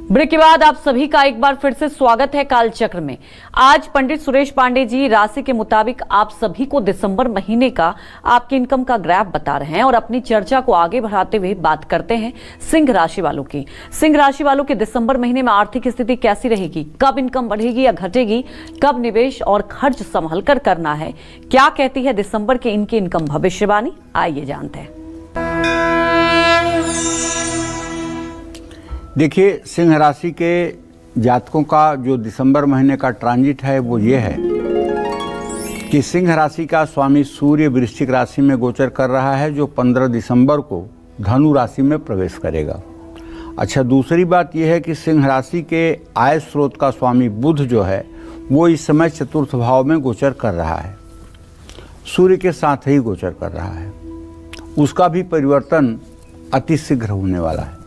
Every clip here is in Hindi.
ब्रेक के बाद आप सभी का एक बार फिर से स्वागत है कालचक्र में। आज पंडित सुरेश पांडे जी राशि के मुताबिक आप सभी को दिसंबर महीने का आपकी इनकम का ग्राफ बता रहे हैं और अपनी चर्चा को आगे बढ़ाते हुए बात करते हैं सिंह राशि वालों की। सिंह राशि वालों के दिसंबर महीने में आर्थिक स्थिति कैसी रहेगी, कब इनकम बढ़ेगी या घटेगी, कब निवेश और खर्च संभल कर करना है, क्या कहती है दिसंबर की इनकी इनकम भविष्यवाणी, आइए जानते हैं। देखिए, सिंह राशि के जातकों का जो दिसंबर महीने का ट्रांजिट है वो ये है कि सिंह राशि का स्वामी सूर्य वृश्चिक राशि में गोचर कर रहा है, जो 15 दिसंबर को धनु राशि में प्रवेश करेगा। अच्छा, दूसरी बात यह है कि सिंह राशि के आय स्रोत का स्वामी बुध जो है वो इस समय चतुर्थ भाव में गोचर कर रहा है, सूर्य के साथ ही गोचर कर रहा है। उसका भी परिवर्तन अति शीघ्र होने वाला है।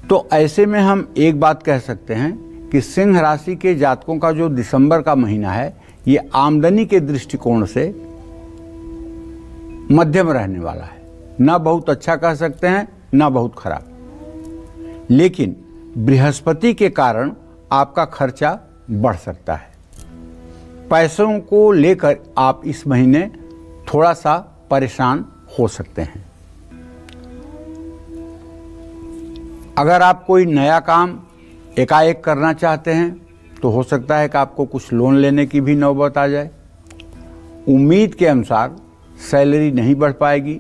तो ऐसे में हम एक बात कह सकते हैं कि सिंह राशि के जातकों का जो दिसंबर का महीना है ये आमदनी के दृष्टिकोण से मध्यम रहने वाला है। ना बहुत अच्छा कह सकते हैं, ना बहुत खराब। लेकिन बृहस्पति के कारण आपका खर्चा बढ़ सकता है। पैसों को लेकर आप इस महीने थोड़ा सा परेशान हो सकते हैं। अगर आप कोई नया काम एकाएक करना चाहते हैं तो हो सकता है कि आपको कुछ लोन लेने की भी नौबत आ जाए। उम्मीद के अनुसार सैलरी नहीं बढ़ पाएगी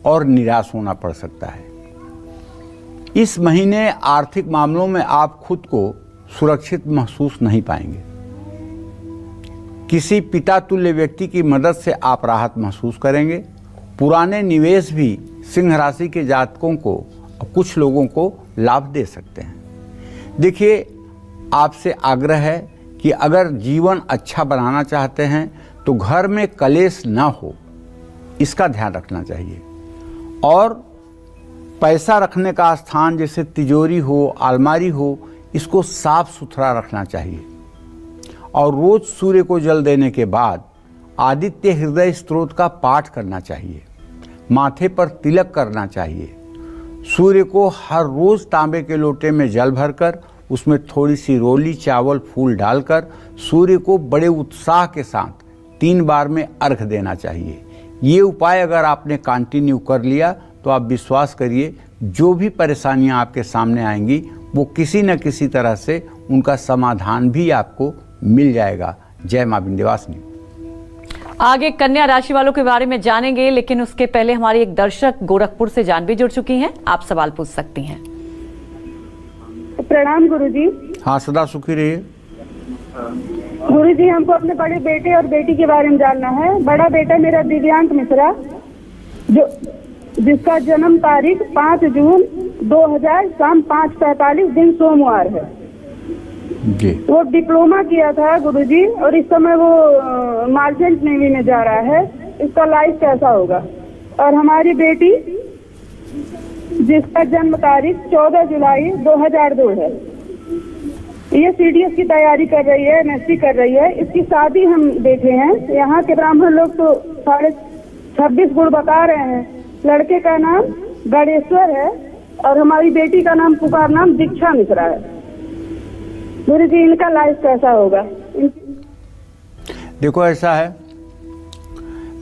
और निराश होना पड़ सकता है। इस महीने आर्थिक मामलों में आप खुद को सुरक्षित महसूस नहीं पाएंगे। किसी पिता तुल्य व्यक्ति की मदद से आप राहत महसूस करेंगे। पुराने निवेश भी सिंह राशि के जातकों को कुछ लोगों को लाभ दे सकते हैं। देखिए, आपसे आग्रह है कि अगर जीवन अच्छा बनाना चाहते हैं तो घर में कलेश ना हो, इसका ध्यान रखना चाहिए। और पैसा रखने का स्थान जैसे तिजोरी हो, अलमारी हो, इसको साफ सुथरा रखना चाहिए। और रोज सूर्य को जल देने के बाद आदित्य हृदय स्तोत्र का पाठ करना चाहिए। माथे पर तिलक करना चाहिए। सूर्य को हर रोज तांबे के लोटे में जल भरकर उसमें थोड़ी सी रोली, चावल, फूल डालकर सूर्य को बड़े उत्साह के साथ 3 बार में अर्घ देना चाहिए। ये उपाय अगर आपने कंटिन्यू कर लिया तो आप विश्वास करिए, जो भी परेशानियां आपके सामने आएंगी वो किसी न किसी तरह से उनका समाधान भी आपको मिल जाएगा। जय मां विंध्यवासिनी। आगे कन्या राशि वालों के बारे में जानेंगे, लेकिन उसके पहले हमारी एक दर्शक गोरखपुर से जानवी जुड़ चुकी हैं। आप सवाल पूछ सकती हैं। प्रणाम गुरुजी। हाँ, सदा सुखी रहिए। गुरुजी, हमको अपने बड़े बेटे और बेटी के बारे में जानना है। बड़ा बेटा मेरा दिव्यांक मिश्रा, जिसका जन्म तारीख 5 जून 2000 शाम 5:45 दिन सोमवार है जी। वो डिप्लोमा किया था गुरुजी, और इस समय वो मार्चेंट नेवी में जा रहा है। इसका लाइफ कैसा होगा? और हमारी बेटी, जिसका जन्म तारीख 14 जुलाई 2002 है, ये CDS की तैयारी कर रही है, MSc कर रही है। इसकी शादी हम देखे हैं। यहाँ के ब्राह्मण लोग तो 26 गुण बता रहे हैं। लड़के का नाम गणेश्वर है और हमारी बेटी का नाम पुकार नाम दीक्षा मिश्रा है। गुरु जी, इनका लाइफ कैसा होगा? देखो, ऐसा है,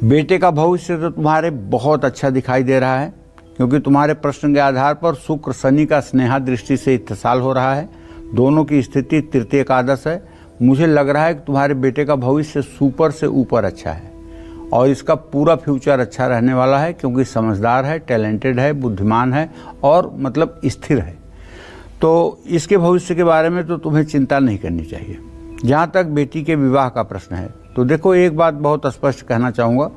बेटे का भविष्य तो तुम्हारे बहुत अच्छा दिखाई दे रहा है, क्योंकि तुम्हारे प्रश्न के आधार पर शुक्र शनि का स्नेहा दृष्टि से इत्तेसाल हो रहा है। दोनों की स्थिति तृतीय एकादश है। मुझे लग रहा है कि तुम्हारे बेटे का भविष्य सुपर से ऊपर अच्छा है और इसका पूरा फ्यूचर अच्छा रहने वाला है, क्योंकि समझदार है, टैलेंटेड है, बुद्धिमान है और मतलब स्थिर है। तो इसके भविष्य के बारे में तो तुम्हें चिंता नहीं करनी चाहिए। जहाँ तक बेटी के विवाह का प्रश्न है, तो देखो, एक बात बहुत स्पष्ट कहना चाहूँगा।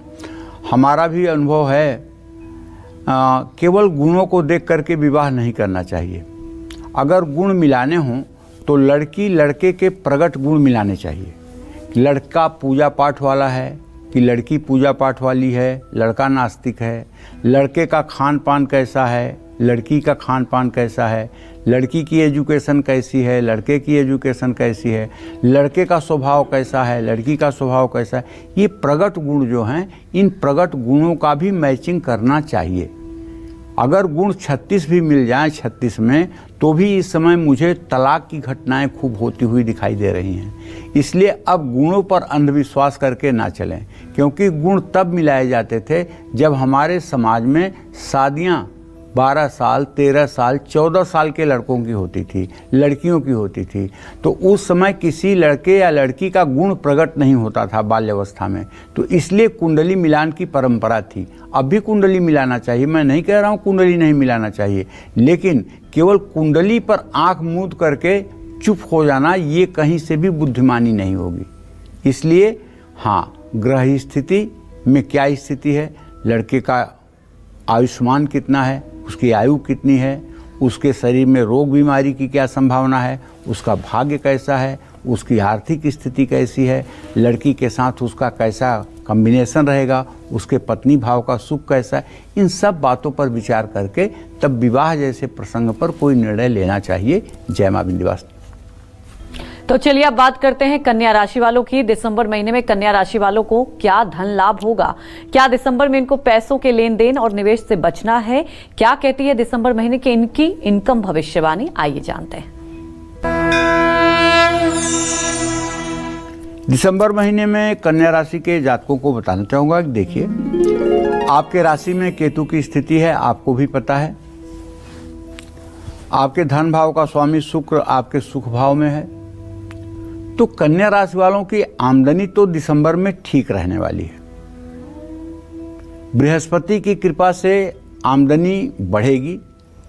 हमारा भी अनुभव है, केवल गुणों को देख करके विवाह नहीं करना चाहिए। अगर गुण मिलाने हों तो लड़की लड़के के प्रगट गुण मिलाने चाहिए। लड़का पूजा पाठ वाला है कि लड़की पूजा पाठ वाली है, लड़का नास्तिक है, लड़के का खान पान कैसा है, लड़की का खान पान कैसा है, लड़की की एजुकेशन कैसी है, लड़के की एजुकेशन कैसी है, लड़के का स्वभाव कैसा है, लड़की का स्वभाव कैसा है। ये प्रगट गुण जो हैं, इन प्रगट गुणों का भी मैचिंग करना चाहिए। अगर गुण 36 भी मिल जाए 36 में, तो भी इस समय मुझे तलाक की घटनाएं खूब होती हुई दिखाई दे रही हैं। इसलिए अब गुणों पर अंधविश्वास करके ना चलें, क्योंकि गुण तब मिलाए जाते थे जब हमारे समाज में शादियां 12 साल, 13 साल, 14 साल के लड़कों की होती थी, लड़कियों की होती थी। तो उस समय किसी लड़के या लड़की का गुण प्रकट नहीं होता था बाल्यावस्था में, तो इसलिए कुंडली मिलान की परंपरा थी। अब भी कुंडली मिलाना चाहिए, मैं नहीं कह रहा हूँ कुंडली नहीं मिलाना चाहिए, लेकिन केवल कुंडली पर आंख मूंद करके चुप हो जाना, ये कहीं से भी बुद्धिमानी नहीं होगी। इसलिए हाँ, ग्रह स्थिति में क्या स्थिति है, लड़के का आयुष्मान कितना है, उसकी आयु कितनी है, उसके शरीर में रोग बीमारी की क्या संभावना है, उसका भाग्य कैसा है, उसकी आर्थिक स्थिति कैसी है, लड़की के साथ उसका कैसा कॉम्बिनेशन रहेगा, उसके पत्नी भाव का सुख कैसा है, इन सब बातों पर विचार करके तब विवाह जैसे प्रसंग पर कोई निर्णय लेना चाहिए। जय मां विंध्यवासिनी। तो चलिए अब बात करते हैं कन्या राशि वालों की। दिसंबर महीने में कन्या राशि वालों को क्या धन लाभ होगा? क्या दिसंबर में इनको पैसों के लेन देन और निवेश से बचना है? क्या कहती है दिसंबर महीने की इनकी इनकम भविष्यवाणी? आइए जानते हैं। दिसंबर महीने में कन्या राशि के जातकों को बताना चाहूंगा कि देखिए, आपके राशि में केतु की स्थिति है, आपको भी पता है। आपके धन भाव का स्वामी शुक्र आपके सुख भाव में है। तो कन्या राशि वालों की आमदनी तो दिसंबर में ठीक रहने वाली है। बृहस्पति की कृपा से आमदनी बढ़ेगी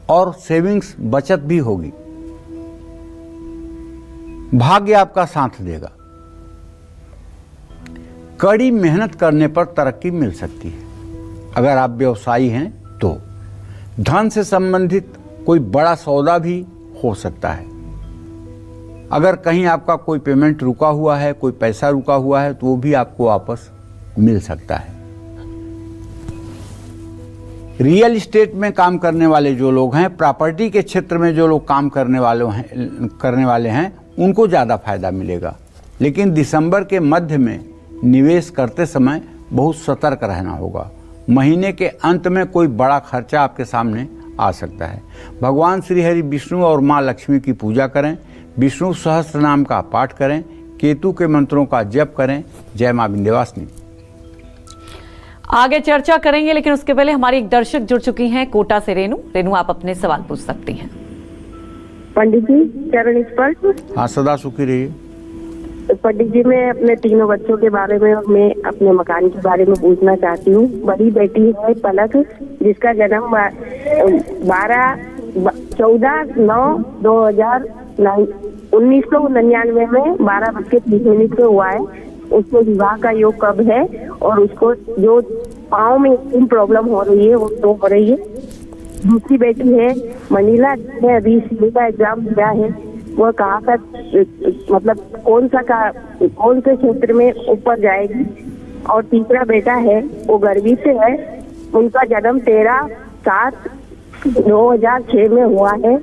और सेविंग्स बचत भी होगी। भाग्य आपका साथ देगा। कड़ी मेहनत करने पर तरक्की मिल सकती है। अगर आप व्यवसायी हैं तो धन से संबंधित कोई बड़ा सौदा भी हो सकता है। अगर कहीं आपका कोई पेमेंट रुका हुआ है, कोई पैसा रुका हुआ है, तो वो भी आपको वापस मिल सकता है। रियल एस्टेट में काम करने वाले जो लोग हैं, प्रॉपर्टी के क्षेत्र में जो लोग काम करने वाले हैं, उनको ज़्यादा फायदा मिलेगा। लेकिन दिसंबर के मध्य में निवेश करते समय बहुत सतर्क रहना होगा। महीने के अंत में कोई बड़ा खर्चा आपके सामने आ सकता है। भगवान श्री हरि विष्णु और माँ लक्ष्मी की पूजा करें, विष्णु सहस्त्र नाम का पाठ करें, केतु के मंत्रों का जप करें। जय मां विंध्यवासिनी। आगे चर्चा करेंगे, लेकिन उसके पहले हमारी एक दर्शक जुड़ चुकी हैं कोटा से। रेनू, आप अपने सवाल पूछ सकती हैं। पंडित जी, चरण स्पर्श। हाँ, सदा सुखी रहिए। पंडित जी, मैं अपने तीनों बच्चों के बारे में, मैं अपने मकान के बारे में पूछना चाहती हूँ। बड़ी बेटी है पलक, जिसका जन्म 1999 में 12:30 पे हुआ है। उसको विवाह का योग कब है, और उसको जो पाँव में प्रॉब्लम हो रही है वो तो हो रही है। दूसरी बेटी है मनीला, जिसने अभी सीए का एग्जाम दिया है। वह कहाँ का, मतलब कौन से क्षेत्र में ऊपर जाएगी। और तीसरा बेटा है, वो गर्भी से है। उनका जन्म 13/7/2006 में हुआ है।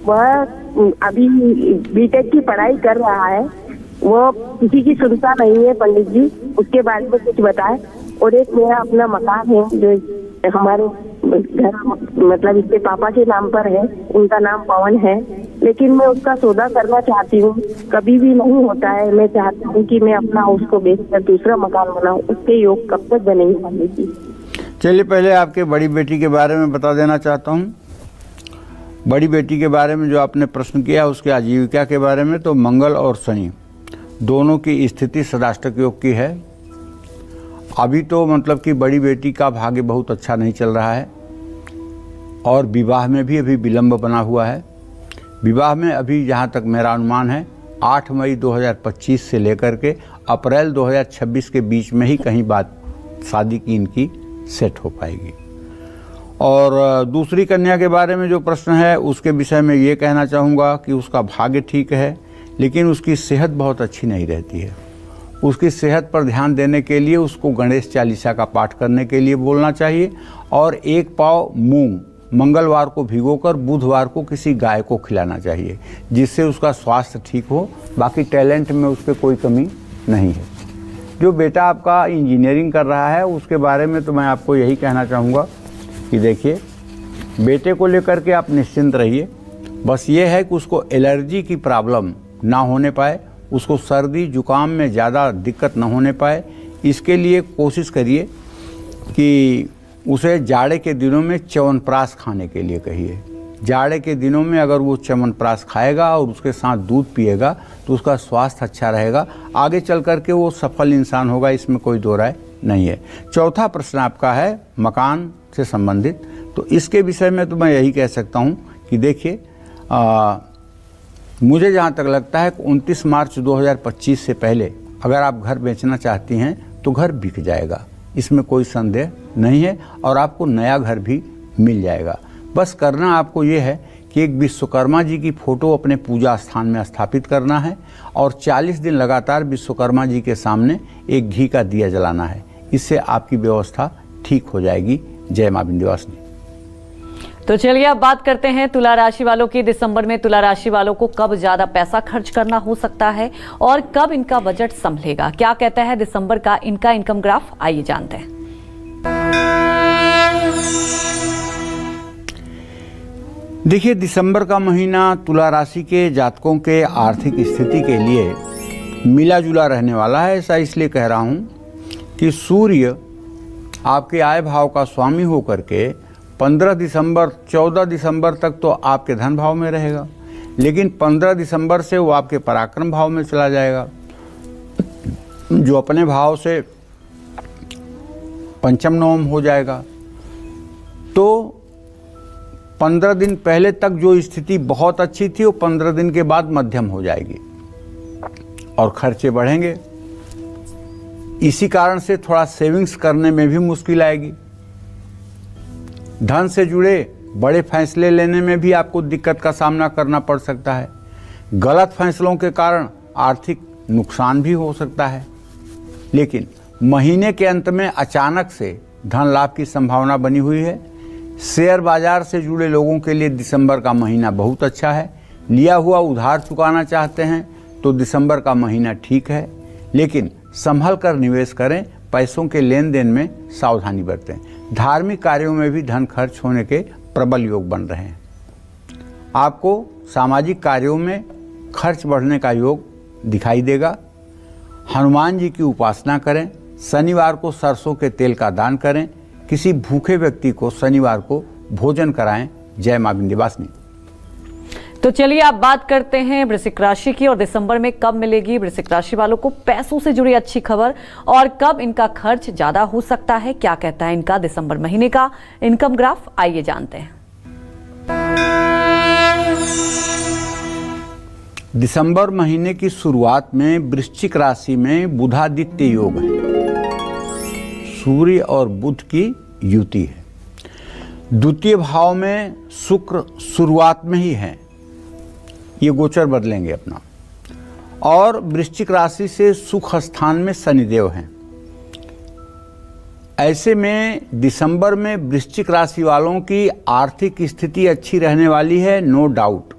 वह अभी बीटेक की पढ़ाई कर रहा है। वो किसी की सुनता नहीं है। पंडित जी, उसके बारे में कुछ बताएं। और एक मेरा अपना मकान है जो हमारे घर, मतलब इसके पापा के नाम पर है। उनका नाम पवन है, लेकिन मैं उसका सौदा करना चाहती हूँ, कभी भी नहीं होता है। मैं चाहती हूँ कि मैं अपना उसको बेचकर दूसरा मकान बनाऊँ। उसके योग कब तक बनेंगे पंडित जी? चलिए, पहले आपके बड़ी बेटी के बारे में बता देना चाहता हूँ। बड़ी बेटी के बारे में जो आपने प्रश्न किया, उसके आजीविका के बारे में, तो मंगल और शनि दोनों की स्थिति सदाष्टक योग की है। अभी तो मतलब कि बड़ी बेटी का भाग्य बहुत अच्छा नहीं चल रहा है, और विवाह में भी अभी विलंब बना हुआ है। विवाह में अभी जहाँ तक मेरा अनुमान है 8 मई 2025 से लेकर के अप्रैल 2026 के बीच में ही कहीं बात शादी की इनकी सेट हो पाएगी। और दूसरी कन्या के बारे में जो प्रश्न है, उसके विषय में ये कहना चाहूँगा कि उसका भाग्य ठीक है, लेकिन उसकी सेहत बहुत अच्छी नहीं रहती है। उसकी सेहत पर ध्यान देने के लिए उसको गणेश चालीसा का पाठ करने के लिए बोलना चाहिए, और 1 पाव मूंग मंगलवार को भिगोकर बुधवार को किसी गाय को खिलाना चाहिए, जिससे उसका स्वास्थ्य ठीक हो। बाकी टैलेंट में उसके कोई कमी नहीं है। जो बेटा आपका इंजीनियरिंग कर रहा है, उसके बारे में तो मैं आपको यही कहना चाहूँगा कि देखिए, बेटे को लेकर के आप निश्चिंत रहिए। बस ये है कि उसको एलर्जी की प्रॉब्लम ना होने पाए, उसको सर्दी जुकाम में ज़्यादा दिक्कत ना होने पाए, इसके लिए कोशिश करिए कि उसे जाड़े के दिनों में च्यवनप्राश खाने के लिए कहिए। जाड़े के दिनों में अगर वो च्यवनप्राश खाएगा और उसके साथ दूध पिएगा तो उसका स्वास्थ्य अच्छा रहेगा, आगे चल कर के वो सफल इंसान होगा, इसमें कोई दो राय नहीं है। चौथा प्रश्न आपका है मकान से संबंधित, तो इसके विषय में तो मैं यही कह सकता हूँ कि देखिए, मुझे जहाँ तक लगता है कि 29 मार्च 2025 से पहले अगर आप घर बेचना चाहती हैं तो घर बिक जाएगा, इसमें कोई संदेह नहीं है, और आपको नया घर भी मिल जाएगा। बस करना आपको ये है कि एक विश्वकर्मा जी की फ़ोटो अपने पूजा स्थान में स्थापित करना है और 40 दिन लगातार विश्वकर्मा जी के सामने एक घी का दिया जलाना है। इससे आपकी व्यवस्था ठीक हो जाएगी। जय मां विंध्यवासिनी। तो चलिए अब बात करते हैं तुला राशि वालों की। दिसंबर में तुला राशि वालों को कब ज्यादा पैसा खर्च करना हो सकता है और कब इनका बजट संभलेगा, क्या कहता है दिसंबर का इनका इनकम ग्राफ, आइए जानते हैं। देखिए, दिसंबर का महीना तुला राशि के जातकों के आर्थिक स्थिति के लिए मिला जुला रहने वाला है। ऐसा इसलिए कह रहा हूं कि सूर्य आपके आय भाव का स्वामी होकर के 14 दिसंबर तक तो आपके धन भाव में रहेगा, लेकिन 15 दिसंबर से वो आपके पराक्रम भाव में चला जाएगा, जो अपने भाव से पंचम नवम हो जाएगा। तो 15 दिन पहले तक जो स्थिति बहुत अच्छी थी वो 15 दिन के बाद मध्यम हो जाएगी और खर्चे बढ़ेंगे। इसी कारण से थोड़ा सेविंग्स करने में भी मुश्किल आएगी। धन से जुड़े बड़े फैसले लेने में भी आपको दिक्कत का सामना करना पड़ सकता है। गलत फैसलों के कारण आर्थिक नुकसान भी हो सकता है। लेकिन महीने के अंत में अचानक से धन लाभ की संभावना बनी हुई है। शेयर बाजार से जुड़े लोगों के लिए दिसंबर का महीना बहुत अच्छा है। लिया हुआ उधार चुकाना चाहते हैं तो दिसंबर का महीना ठीक है, लेकिन संभल कर निवेश करें, पैसों के लेन देन में सावधानी बरतें। धार्मिक कार्यों में भी धन खर्च होने के प्रबल योग बन रहे हैं। आपको सामाजिक कार्यों में खर्च बढ़ने का योग दिखाई देगा। हनुमान जी की उपासना करें, शनिवार को सरसों के तेल का दान करें, किसी भूखे व्यक्ति को शनिवार को भोजन कराएं। जय मां विंध्यवासिनी। तो चलिए आप बात करते हैं वृश्चिक राशि की और दिसंबर में कब मिलेगी वृश्चिक राशि वालों को पैसों से जुड़ी अच्छी खबर और कब इनका खर्च ज्यादा हो सकता है, क्या कहता है इनका दिसंबर महीने का इनकम ग्राफ, आइए जानते हैं। दिसंबर महीने की शुरुआत में वृश्चिक राशि में बुधादित्य योग है। सूर्य और बुध की युति है। द्वितीय भाव में शुक्र शुरुआत में ही है, ये गोचर बदलेंगे अपना, और वृश्चिक राशि से सुख स्थान में शनिदेव हैं। ऐसे में दिसंबर में वृश्चिक राशि वालों की आर्थिक स्थिति अच्छी रहने वाली है, नो डाउट।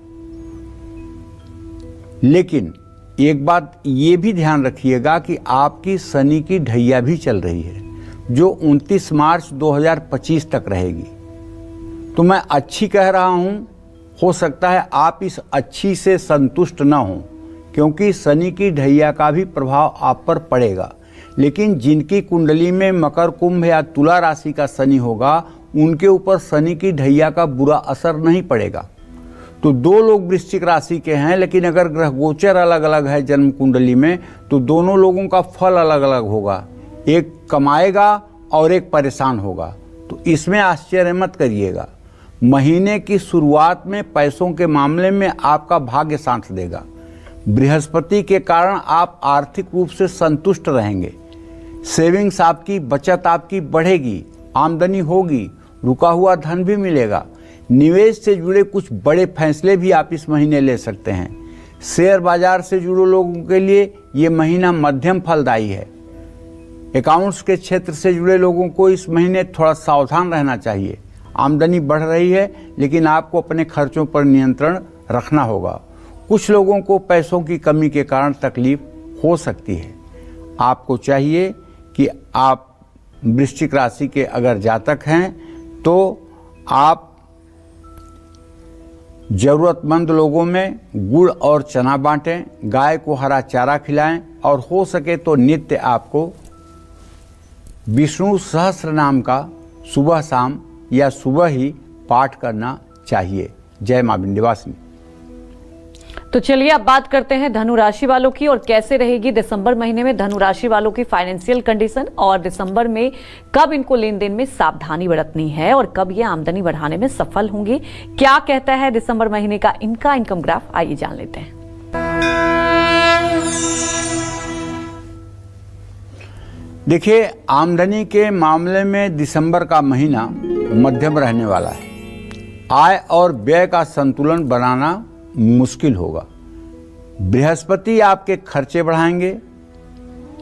लेकिन एक बात ये भी ध्यान रखिएगा कि आपकी शनि की ढैया भी चल रही है, जो 29 मार्च 2025 तक रहेगी। तो मैं अच्छी कह रहा हूं, हो सकता है आप इस अच्छी से संतुष्ट न हों, क्योंकि शनि की ढैया का भी प्रभाव आप पर पड़ेगा। लेकिन जिनकी कुंडली में मकर, कुंभ या तुला राशि का शनि होगा, उनके ऊपर शनि की ढैया का बुरा असर नहीं पड़ेगा। तो दो लोग वृश्चिक राशि के हैं, लेकिन अगर ग्रह गोचर अलग अलग है जन्म कुंडली में, तो दोनों लोगों का फल अलग अलग होगा। एक कमाएगा और एक परेशान होगा। तो इसमें आश्चर्य मत करिएगा। महीने की शुरुआत में पैसों के मामले में आपका भाग्य साथ देगा। बृहस्पति के कारण आप आर्थिक रूप से संतुष्ट रहेंगे। सेविंग्स आपकी, बचत आपकी बढ़ेगी, आमदनी होगी, रुका हुआ धन भी मिलेगा। निवेश से जुड़े कुछ बड़े फैसले भी आप इस महीने ले सकते हैं। शेयर बाजार से जुड़े लोगों के लिए ये महीना मध्यम फलदायी है। अकाउंट्स के क्षेत्र से जुड़े लोगों को इस महीने थोड़ा सावधान रहना चाहिए। आमदनी बढ़ रही है, लेकिन आपको अपने खर्चों पर नियंत्रण रखना होगा। कुछ लोगों को पैसों की कमी के कारण तकलीफ हो सकती है। आपको चाहिए कि आप वृश्चिक राशि के अगर जातक हैं तो आप जरूरतमंद लोगों में गुड़ और चना बांटें, गाय को हरा चारा खिलाएं और हो सके तो नित्य आपको विष्णु सहस्त्र नाम का सुबह शाम या सुबह ही पाठ करना चाहिए। जय मां विंध्यवासिनी। तो चलिए अब बात करते हैं धनु राशि वालों की और कैसे रहेगी दिसंबर महीने में धनु राशि वालों की फाइनेंशियल कंडीशन, और दिसंबर में कब इनको लेन देन में सावधानी बरतनी है और कब ये आमदनी बढ़ाने में सफल होंगे। क्या कहता है दिसंबर महीने का इनका इनकम ग्राफ, आइए जान लेते हैं। देखिए, आमदनी के मामले में दिसंबर का महीना मध्यम रहने वाला है। आय और व्यय का संतुलन बनाना मुश्किल होगा। बृहस्पति आपके खर्चे बढ़ाएंगे।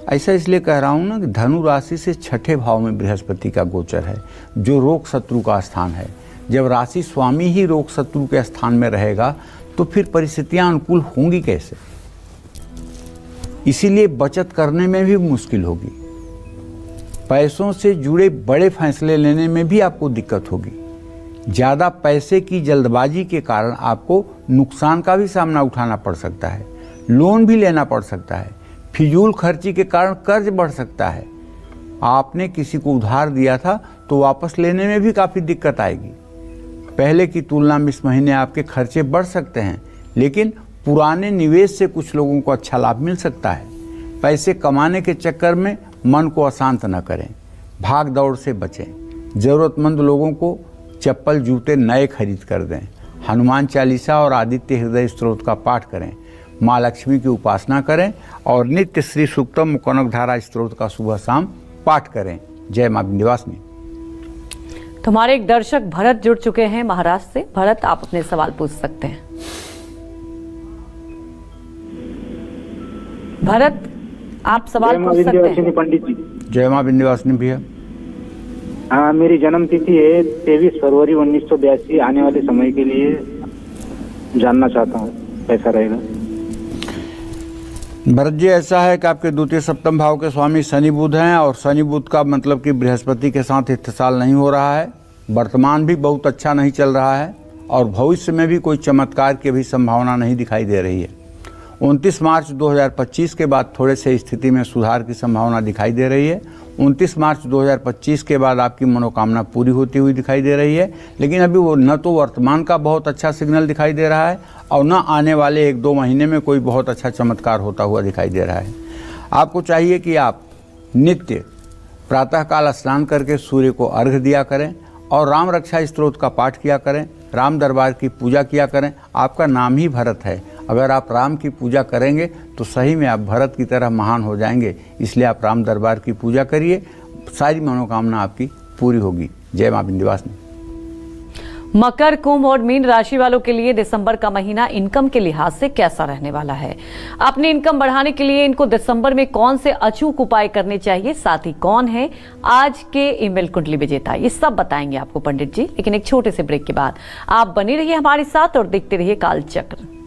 ऐसा इसलिए कह रहा हूं ना कि धनु राशि से छठे भाव में बृहस्पति का गोचर है, जो रोग शत्रु का स्थान है। जब राशि स्वामी ही रोग शत्रु के स्थान में रहेगा तो फिर परिस्थितियां अनुकूल होंगी कैसे। इसीलिए बचत करने में भी मुश्किल होगी। पैसों से जुड़े बड़े फैसले लेने में भी आपको दिक्कत होगी। ज़्यादा पैसे की जल्दबाजी के कारण आपको नुकसान का भी सामना उठाना पड़ सकता है, लोन भी लेना पड़ सकता है, फिजूल खर्ची के कारण कर्ज बढ़ सकता है। आपने किसी को उधार दिया था तो वापस लेने में भी काफ़ी दिक्कत आएगी। पहले की तुलना में इस महीने आपके खर्चे बढ़ सकते हैं, लेकिन पुराने निवेश से कुछ लोगों को अच्छा लाभ मिल सकता है। पैसे कमाने के चक्कर में मन को अशांत न करें, भाग दौड़ से बचें। ज़रूरतमंद लोगों को चप्पल जूते नए खरीद कर दें। हनुमान चालीसा और आदित्य हृदय स्तोत्र का पाठ करें। माँ लक्ष्मी की उपासना करें और नित्य श्री सूक्तम कनकधारा स्तोत्र का सुबह शाम पाठ करें। जय मां विंध्यवासिनी। तो हमारे एक दर्शक भरत जुड़ चुके हैं महाराष्ट्र से। भरत, आप अपने सवाल पूछ सकते हैं। भरत, आप सवाल पूछ सकते हैं। पंडित जी, जय मां विंध्यवासिनी भैया। हाँ, मेरी जन्म तिथि है 23 फरवरी 1982। आने वाले समय के लिए जानना चाहता हूँ कैसा रहेगा। भरत जी, ऐसा है कि आपके द्वितीय सप्तम भाव के स्वामी शनि बुध हैं, और शनि बुध का मतलब कि बृहस्पति के साथ इत्तेसाल नहीं हो रहा है। वर्तमान भी बहुत अच्छा नहीं चल रहा है और भविष्य में भी कोई चमत्कार की भी संभावना नहीं दिखाई दे रही है। 29 मार्च 2025 के बाद थोड़े से स्थिति में सुधार की संभावना दिखाई दे रही है। 29 मार्च 2025 के बाद आपकी मनोकामना पूरी होती हुई दिखाई दे रही है, लेकिन अभी वो न तो वर्तमान का बहुत अच्छा सिग्नल दिखाई दे रहा है और न आने वाले 1-2 महीने में कोई बहुत अच्छा चमत्कार होता हुआ दिखाई दे रहा है। आपको चाहिए कि आप नित्य प्रातःकाल स्नान करके सूर्य को अर्घ्य दिया करें और राम रक्षा स्तोत्र का पाठ किया करें, राम दरबार की पूजा किया करें। आपका नाम ही भरत है, अगर आप राम की पूजा करेंगे तो सही में आप भरत की तरह महान हो जाएंगे। इसलिए आप राम दरबार की पूजा करिए, सारी मनोकामना आपकी पूरी होगी। जय मां विंध्यवासिनी। मकर, कुंभ और मीन राशि वालों के लिए दिसंबर का महीना इनकम के लिहाज से कैसा रहने वाला है। अपनी इनकम बढ़ाने के लिए इनको दिसंबर में कौन से अचूक उपाय करने चाहिए, साथ ही कौन है आज के ईमेल कुंडली विजेता, ये सब बताएंगे आपको पंडित जी। लेकिन एक छोटे से ब्रेक के बाद आप बने रहिए हमारे साथ और देखते रहिए काल चक्र।